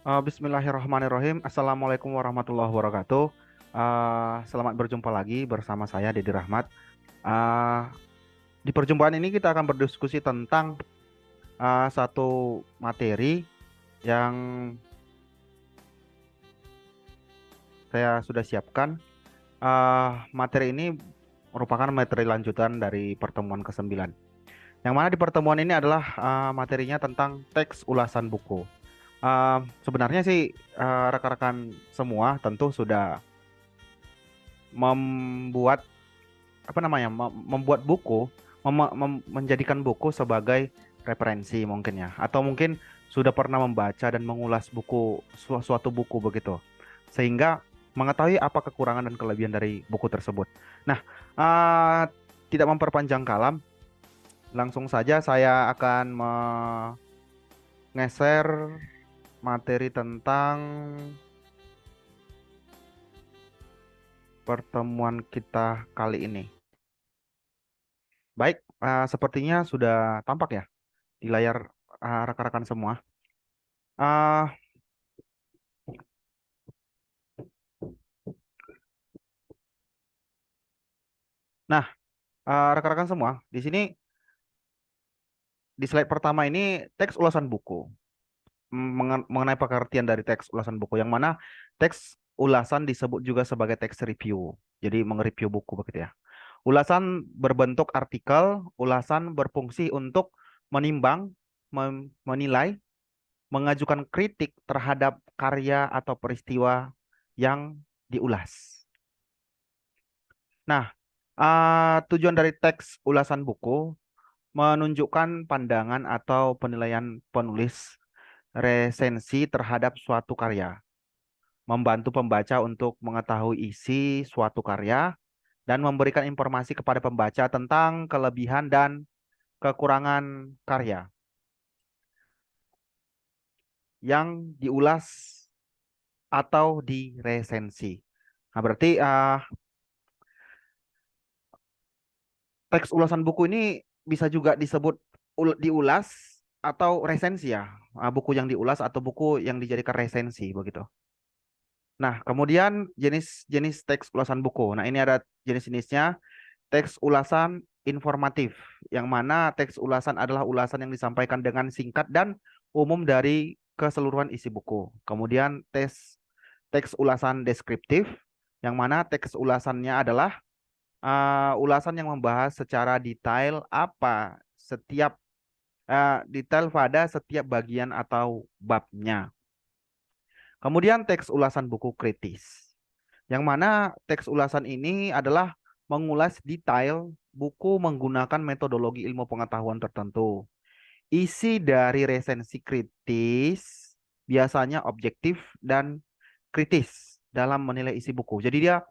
Bismillahirrahmanirrahim. Assalamualaikum warahmatullahi wabarakatuh. Selamat berjumpa lagi bersama saya Dedi Rahmat. Eh, di perjumpaan ini kita akan berdiskusi tentang satu materi yang saya sudah siapkan. Materi ini merupakan materi lanjutan dari pertemuan ke-9. Yang mana di pertemuan ini adalah materinya tentang teks ulasan buku. Sebenarnya sih rekan-rekan semua tentu sudah membuat apa namanya membuat buku, menjadikan buku sebagai referensi mungkin ya, atau mungkin sudah pernah membaca dan mengulas buku suatu buku begitu, sehingga mengetahui apa kekurangan dan kelebihan dari buku tersebut. Nah, eh, tidak memperpanjang kalam, langsung saja saya akan mengeser materi tentang pertemuan kita kali ini. Baik, sepertinya sudah tampak ya di layar rekan-rekan semua. Ah, nah, rekan-rekan semua, di sini di slide pertama ini teks ulasan buku. Mengenai pengertian dari teks ulasan buku, yang mana teks ulasan disebut juga sebagai teks review. Jadi mengereview buku begitu ya. Ulasan berbentuk artikel, ulasan berfungsi untuk menimbang, menilai, mengajukan kritik terhadap karya atau peristiwa yang diulas. Nah, tujuan dari teks ulasan buku menunjukkan pandangan atau penilaian penulis resensi terhadap suatu karya, membantu pembaca untuk mengetahui isi suatu karya, dan memberikan informasi kepada pembaca tentang kelebihan dan kekurangan karya yang diulas atau diresensi. Nah, berarti teks ulasan buku ini bisa juga disebut diulas atau resensi ya. Buku yang diulas atau buku yang dijadikan resensi begitu. Nah, kemudian jenis-jenis teks ulasan buku. Nah, ini ada jenis-jenisnya. Teks ulasan informatif, yang mana teks ulasan adalah ulasan yang disampaikan dengan singkat dan umum dari keseluruhan isi buku. Kemudian teks ulasan deskriptif, yang mana teks ulasannya adalah ulasan yang membahas secara detail detail pada setiap bagian atau babnya. Kemudian teks ulasan buku kritis, yang mana teks ulasan ini adalah mengulas detail buku menggunakan metodologi ilmu pengetahuan tertentu. Isi dari resensi kritis biasanya objektif dan kritis dalam menilai isi buku. Jadi dia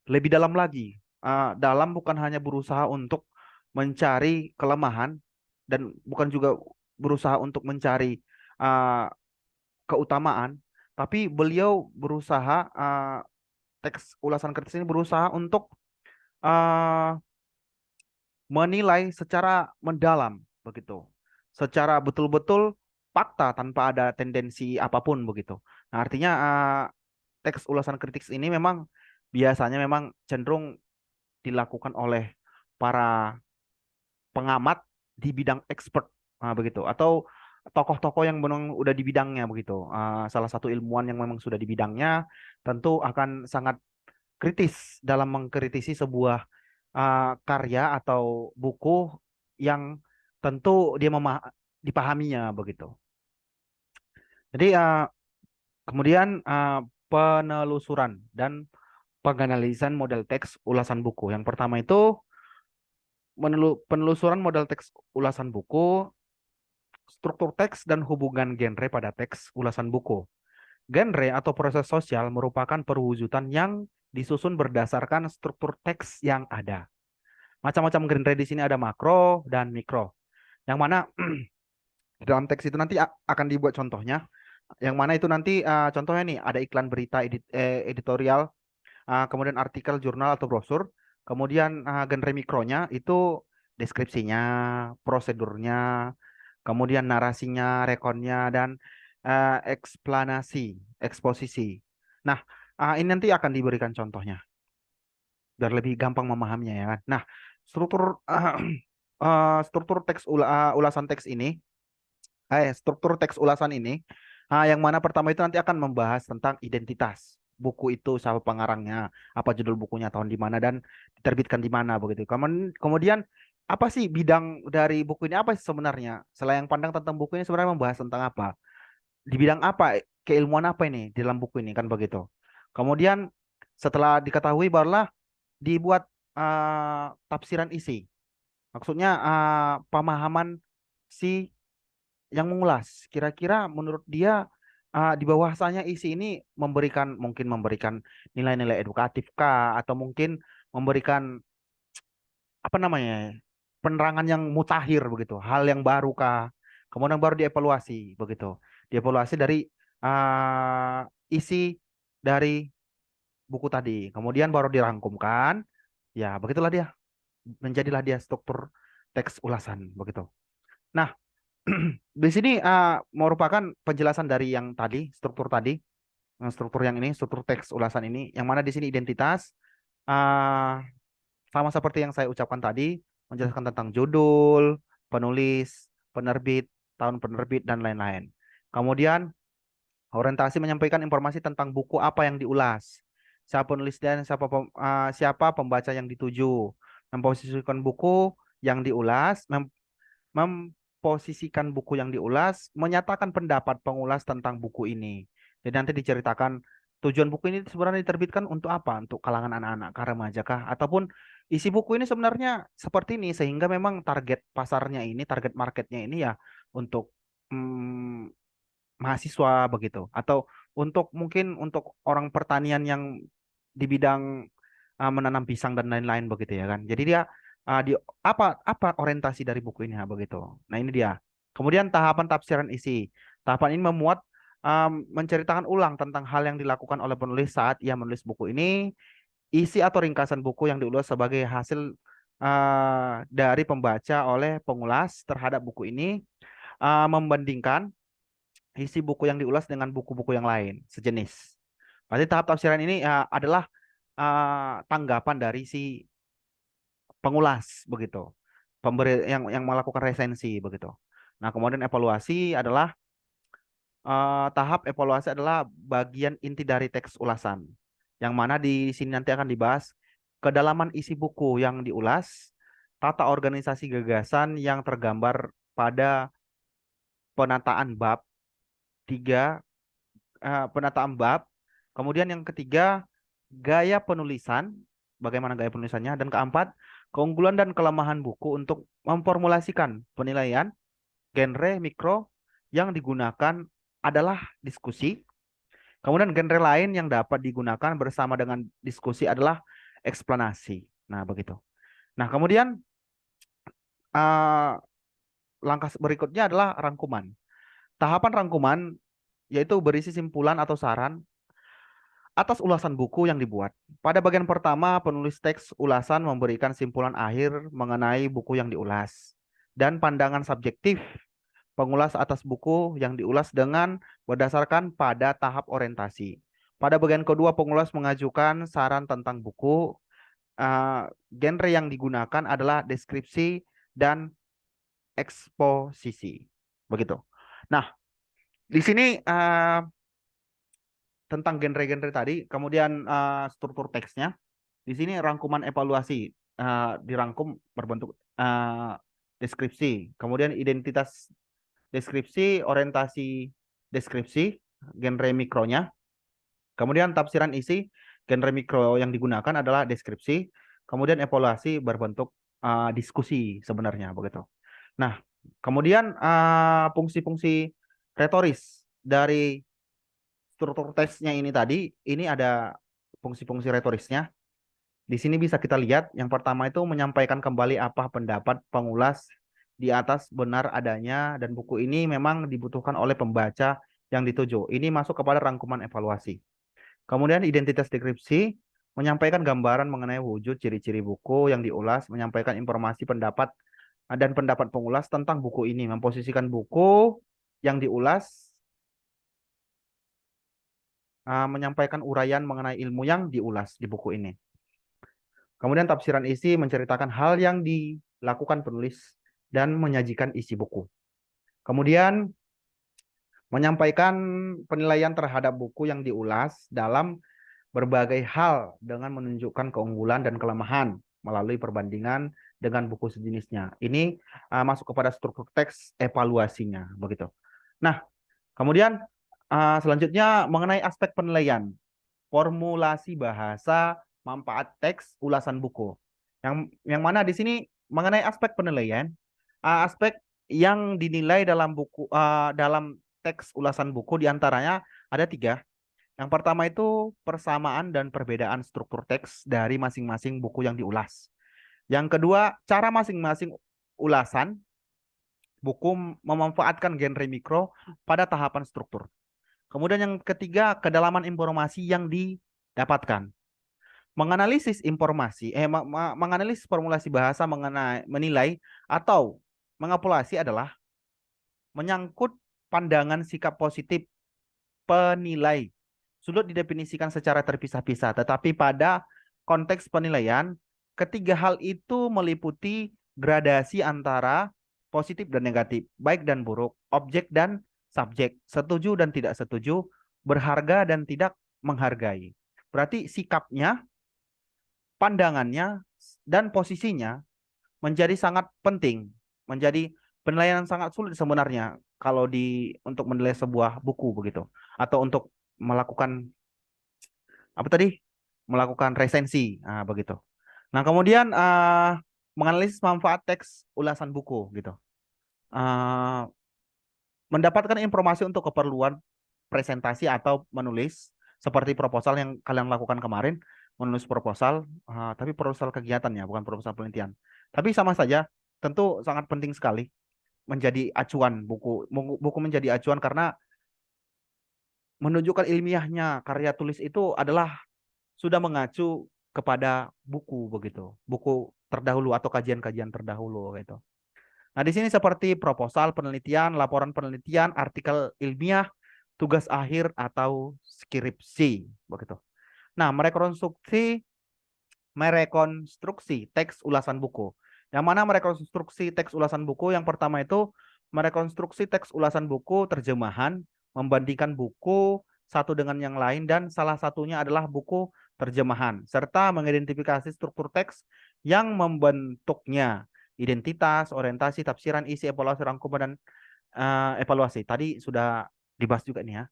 lebih dalam lagi. Dalam bukan hanya berusaha untuk mencari kelemahan dan bukan juga berusaha untuk mencari uh, keutamaan, tapi beliau berusaha teks ulasan kritis ini berusaha untuk uh, menilai secara mendalam begitu, secara betul-betul fakta tanpa ada tendensi apapun begitu. Nah, artinya teks ulasan kritis ini memang biasanya memang cenderung dilakukan oleh para pengamat di bidang expert begitu, atau tokoh-tokoh yang memang udah di bidangnya begitu. Salah satu ilmuwan yang memang sudah di bidangnya tentu akan sangat kritis dalam mengkritisi sebuah karya atau buku yang tentu dia dipahaminya begitu. Jadi kemudian penelusuran dan penganalisan model teks ulasan buku. Yang pertama itu penelusuran model teks ulasan buku, struktur teks dan hubungan genre pada teks ulasan buku. Genre atau proses sosial merupakan perwujudan yang disusun berdasarkan struktur teks yang ada. Macam-macam genre di sini ada makro dan mikro. Yang mana di dalam teks itu nanti akan dibuat contohnya. Yang mana itu nanti contohnya nih ada iklan berita editorial, kemudian artikel jurnal atau brosur. Kemudian genre mikronya itu deskripsinya, prosedurnya, kemudian narasinya, rekonnya, dan eksplanasi, eksposisi. Nah, ini nanti akan diberikan contohnya biar lebih gampang memahaminya ya kan. Nah, struktur struktur ulasan teks ini, struktur teks ulasan ini, yang mana pertama itu nanti akan membahas tentang identitas buku itu, siapa pengarangnya, apa judul bukunya, tahun di mana, dan diterbitkan di mana begitu. Kemudian apa sih bidang dari buku ini, apa sih sebenarnya? Selain pandang tentang buku ini sebenarnya membahas tentang apa? Di bidang apa, keilmuan apa ini di dalam buku ini kan begitu. Kemudian setelah diketahui barulah dibuat tafsiran isi. Maksudnya pemahaman si yang mengulas. Kira-kira menurut dia di bahwasanya isi ini mungkin memberikan nilai-nilai edukatif kah, atau mungkin memberikan apa namanya, penerangan yang mutakhir begitu, hal yang baru kah. Kemudian baru dievaluasi begitu. Dievaluasi dari isi dari buku tadi. Kemudian baru dirangkumkan. Ya, begitulah dia. Menjadilah dia struktur teks ulasan begitu. Nah, di sini merupakan penjelasan dari yang tadi, struktur tadi, struktur yang ini, struktur teks ulasan ini, yang mana di sini identitas uh, sama seperti yang saya ucapkan tadi, menjelaskan tentang judul, penulis, penerbit, tahun penerbit, dan lain-lain. Kemudian orientasi menyampaikan informasi tentang buku apa yang diulas, siapa penulis dan siapa pembaca yang dituju, memposisikan buku yang diulas, memposisikan buku yang diulas, menyatakan pendapat pengulas tentang buku ini. Jadi nanti diceritakan tujuan buku ini sebenarnya diterbitkan untuk apa? Untuk kalangan anak-anak kah, remaja kah? Ataupun isi buku ini sebenarnya seperti ini, sehingga memang target pasarnya ini, target marketnya ini ya untuk mahasiswa begitu. Atau mungkin untuk orang pertanian yang di bidang menanam pisang dan lain-lain begitu ya kan. Jadi dia di apa orientasi dari buku ini begitu. Nah, ini dia. Kemudian tahapan tafsiran isi. Tahapan ini memuat menceritakan ulang tentang hal yang dilakukan oleh penulis saat ia menulis buku ini, isi atau ringkasan buku yang diulas sebagai hasil dari pembaca oleh pengulas terhadap buku ini, membandingkan isi buku yang diulas dengan buku-buku yang lain sejenis. Berarti tahap tafsiran ini adalah tanggapan dari si pengulas begitu, pemberi yang melakukan resensi begitu. Nah, kemudian tahap evaluasi adalah bagian inti dari teks ulasan, yang mana di sini nanti akan dibahas kedalaman isi buku yang diulas, tata organisasi gagasan yang tergambar pada penataan bab tiga, penataan bab. Kemudian yang ketiga, gaya penulisan, bagaimana gaya penulisannya. Dan keempat, keunggulan dan kelemahan buku untuk memformulasikan penilaian genre mikro yang digunakan adalah diskusi. Kemudian genre lain yang dapat digunakan bersama dengan diskusi adalah eksplanasi. Nah, begitu. Nah, kemudian uh, langkah berikutnya adalah rangkuman. Tahapan rangkuman yaitu berisi simpulan atau saran atas ulasan buku yang dibuat. Pada bagian pertama, penulis teks ulasan memberikan simpulan akhir mengenai buku yang diulas dan pandangan subjektif pengulas atas buku yang diulas dengan berdasarkan pada tahap orientasi. Pada bagian kedua, pengulas mengajukan saran tentang buku. Genre yang digunakan adalah deskripsi dan eksposisi. Begitu. Nah, di sini tentang genre-genre tadi, kemudian struktur teksnya. Di sini rangkuman evaluasi dirangkum berbentuk deskripsi, kemudian identitas deskripsi, orientasi deskripsi, genre mikronya, kemudian tafsiran isi, genre mikro yang digunakan adalah deskripsi, kemudian evaluasi berbentuk diskusi sebenarnya begitu. Nah, kemudian fungsi-fungsi retoris dari struktur teksnya ini tadi, ini ada fungsi-fungsi retorisnya. Di sini bisa kita lihat, yang pertama itu menyampaikan kembali apa pendapat pengulas di atas benar adanya dan buku ini memang dibutuhkan oleh pembaca yang dituju. Ini masuk kepada rangkuman evaluasi. Kemudian identitas deskripsi menyampaikan gambaran mengenai wujud ciri-ciri buku yang diulas, menyampaikan informasi pendapat dan pendapat pengulas tentang buku ini, memposisikan buku yang diulas menyampaikan uraian mengenai ilmu yang diulas di buku ini. Kemudian tafsiran isi menceritakan hal yang dilakukan penulis dan menyajikan isi buku. Kemudian menyampaikan penilaian terhadap buku yang diulas dalam berbagai hal dengan menunjukkan keunggulan dan kelemahan melalui perbandingan dengan buku sejenisnya. Ini masuk kepada struktur teks evaluasinya, begitu. Nah, kemudian selanjutnya mengenai aspek penilaian, formulasi bahasa, manfaat teks, ulasan buku. Yang mana di sini mengenai aspek penilaian, aspek yang dinilai dalam buku dalam teks ulasan buku diantaranya ada tiga. Yang pertama itu persamaan dan perbedaan struktur teks dari masing-masing buku yang diulas. Yang kedua, cara masing-masing ulasan buku memanfaatkan genre mikro pada tahapan struktur. Kemudian yang ketiga, kedalaman informasi yang didapatkan. Menganalisis informasi, menganalisis formulasi bahasa menilai atau mengepulasi adalah menyangkut pandangan sikap positif penilai. Sulit didefinisikan secara terpisah-pisah, tetapi pada konteks penilaian, ketiga hal itu meliputi gradasi antara positif dan negatif, baik dan buruk, objek dan subjek, setuju dan tidak setuju, berharga dan tidak menghargai. Berarti sikapnya, pandangannya, dan posisinya menjadi sangat penting, menjadi penilaian yang sangat sulit sebenarnya kalau untuk menilai sebuah buku begitu, atau untuk melakukan apa tadi, melakukan resensi, begitu. Nah kemudian menganalisis manfaat teks ulasan buku gitu. Uh, Mendapatkan informasi untuk keperluan presentasi atau menulis seperti proposal yang kalian lakukan kemarin, menulis proposal, tapi proposal kegiatan ya, bukan proposal penelitian. Tapi sama saja, tentu sangat penting sekali menjadi acuan buku menjadi acuan karena menunjukkan ilmiahnya karya tulis itu adalah sudah mengacu kepada buku begitu, buku terdahulu atau kajian-kajian terdahulu gitu. Nah, di sini seperti proposal penelitian, laporan penelitian, artikel ilmiah, tugas akhir atau skripsi begitu. Nah, merekonstruksi teks ulasan buku. Yang mana merekonstruksi teks ulasan buku yang pertama itu merekonstruksi teks ulasan buku terjemahan, membandingkan buku satu dengan yang lain dan salah satunya adalah buku terjemahan serta mengidentifikasi struktur teks yang membentuknya, identitas, orientasi, tafsiran, isi, evaluasi, rangkuman dan evaluasi. Tadi sudah dibahas juga nih ya.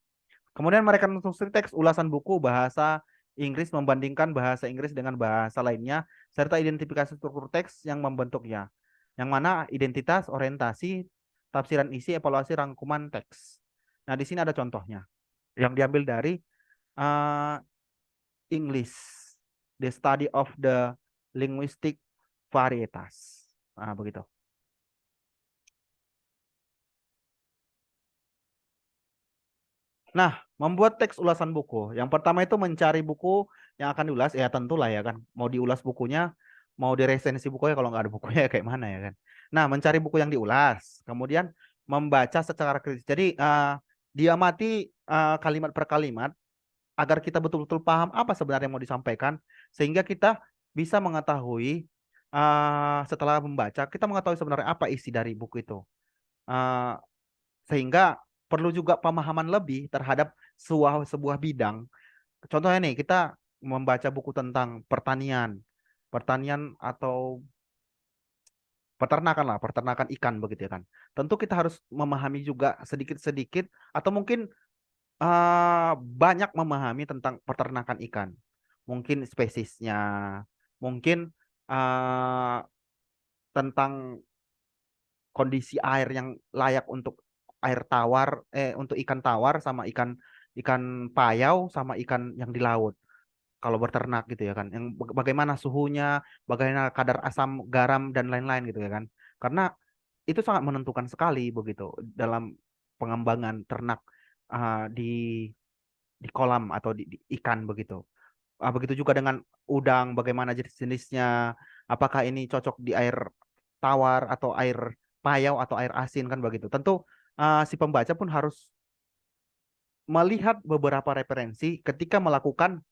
Kemudian merekonstruksi teks ulasan buku bahasa Inggris membandingkan bahasa Inggris dengan bahasa lainnya, serta identifikasi struktur teks yang membentuknya. Yang mana identitas, orientasi, tafsiran isi, evaluasi, rangkuman teks. Nah, di sini ada contohnya yang diambil dari uh, English, the study of the linguistic varieties. Nah, begitu. Nah, membuat teks ulasan buku. Yang pertama itu mencari buku yang akan diulas. Ya tentulah ya kan. Mau diulas bukunya, mau diresensi bukunya kalau nggak ada bukunya ya kayak mana ya kan. Nah, mencari buku yang diulas. Kemudian membaca secara kritis. Jadi diamati kalimat per kalimat agar kita betul-betul paham apa sebenarnya yang mau disampaikan. Sehingga kita bisa mengetahui setelah membaca, kita mengetahui sebenarnya apa isi dari buku itu. Eh, Sehingga perlu juga pemahaman lebih terhadap sebuah bidang. Contohnya nih, kita membaca buku tentang pertanian, pertanian atau peternakan lah, peternakan ikan begitu ya kan. Tentu kita harus memahami juga sedikit-sedikit atau mungkin banyak memahami tentang peternakan ikan. Mungkin spesiesnya, mungkin eh, tentang kondisi air yang layak untuk air tawar, untuk ikan tawar sama ikan ikan payau sama ikan yang di laut. Kalau berternak gitu ya kan, yang bagaimana suhunya, bagaimana kadar asam, garam dan lain-lain gitu ya kan. Karena itu sangat menentukan sekali begitu dalam pengembangan ternak di kolam atau di ikan begitu. Begitu juga dengan udang, bagaimana jenis-jenisnya, apakah ini cocok di air tawar atau air payau atau air asin kan begitu. Tentu si pembaca pun harus melihat beberapa referensi ketika melakukan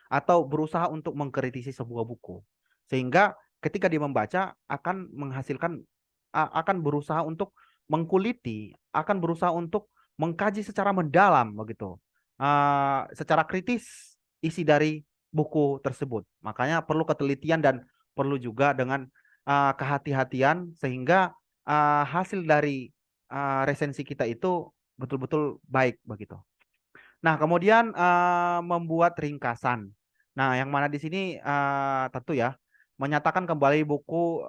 atau berusaha untuk mengkritisi sebuah buku. Sehingga ketika dia membaca akan menghasilkan akan berusaha untuk mengkuliti, akan berusaha untuk mengkaji secara mendalam begitu. Secara kritis isi dari buku tersebut. Makanya perlu ketelitian dan perlu juga dengan kehati-hatian sehingga hasil dari resensi kita itu betul-betul baik begitu. Nah, kemudian membuat ringkasan. Nah, yang mana di sini tentu ya menyatakan kembali buku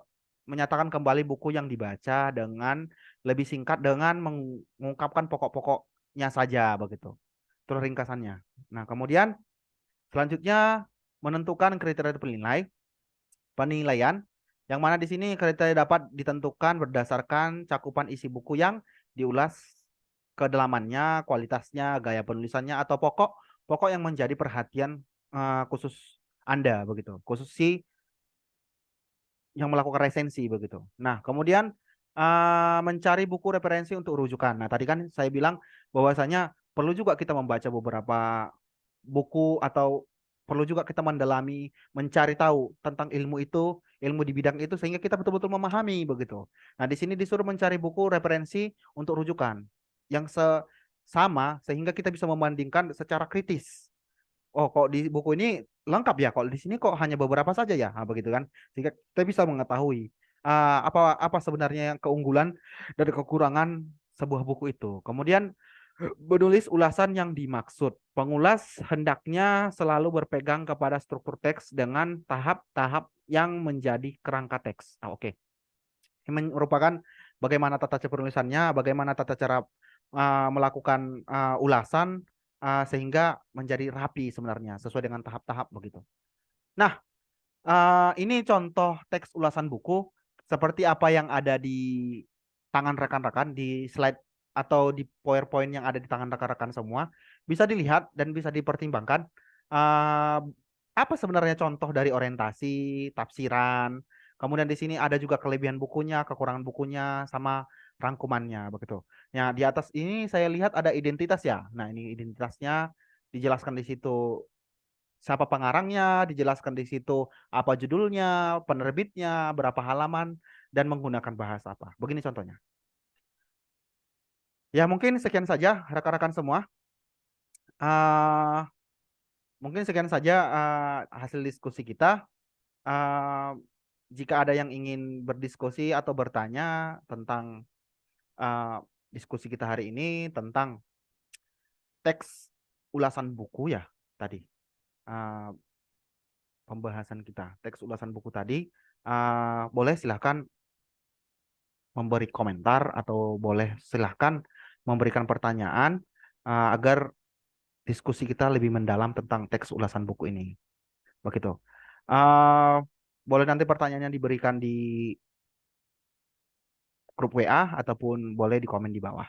menyatakan kembali buku yang dibaca dengan lebih singkat dengan mengungkapkan pokok-pokoknya saja begitu. Terus ringkasannya. Nah, kemudian selanjutnya menentukan kriteria penilaian yang mana di sini kriteria dapat ditentukan berdasarkan cakupan isi buku yang diulas, kedalamannya, kualitasnya, gaya penulisannya atau pokok yang menjadi perhatian khusus Anda begitu. Khusus si yang melakukan resensi begitu. Nah, kemudian mencari buku referensi untuk rujukan. Nah, tadi kan saya bilang bahwasanya perlu juga kita membaca beberapa buku atau perlu juga kita mendalami, mencari tahu tentang ilmu itu, ilmu di bidang itu sehingga kita betul-betul memahami begitu. Nah, di sini disuruh mencari buku referensi untuk rujukan yang sama sehingga kita bisa membandingkan secara kritis. Oh, kok di buku ini lengkap ya? Kalau di sini kok hanya beberapa saja ya? Nah, begitu kan? Sehingga kita bisa mengetahui apa apa sebenarnya yang keunggulan dan kekurangan sebuah buku itu. Kemudian menulis ulasan yang dimaksud. Pengulas hendaknya selalu berpegang kepada struktur teks dengan tahap-tahap yang menjadi kerangka teks. Oke. Ini merupakan bagaimana tata cara penulisannya, bagaimana tata cara melakukan ulasan sehingga menjadi rapi sebenarnya sesuai dengan tahap-tahap begitu. Nah, ini contoh teks ulasan buku seperti apa yang ada di tangan rekan-rekan di slide atau di PowerPoint yang ada di tangan rekan-rekan semua. Bisa dilihat dan bisa dipertimbangkan eh, apa sebenarnya contoh dari orientasi, tafsiran. Kemudian di sini ada juga kelebihan bukunya, kekurangan bukunya, sama rangkumannya begitu. Ya, di atas ini saya lihat ada identitas ya. Nah, ini identitasnya dijelaskan di situ siapa pengarangnya, dijelaskan di situ apa judulnya, penerbitnya, berapa halaman, dan menggunakan bahasa apa. Begini contohnya. Ya mungkin sekian saja rekan-rekan semua. Ah, mungkin sekian saja hasil diskusi kita. Ah, jika ada yang ingin berdiskusi atau bertanya tentang ah, diskusi kita hari ini tentang teks ulasan buku ya tadi. Ah, pembahasan kita, teks ulasan buku tadi, boleh silahkan memberi komentar atau boleh silahkan memberikan pertanyaan agar diskusi kita lebih mendalam tentang teks ulasan buku ini. Begitu. Uh, boleh nanti pertanyaannya diberikan di grup WA ataupun boleh di komen di bawah.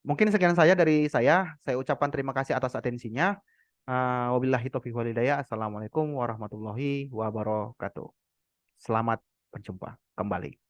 Mungkin sekian saja dari saya. Saya ucapkan terima kasih atas atensinya. Wabillahi taufiq wal hidayah. Assalamualaikum warahmatullahi wabarakatuh. Selamat berjumpa kembali.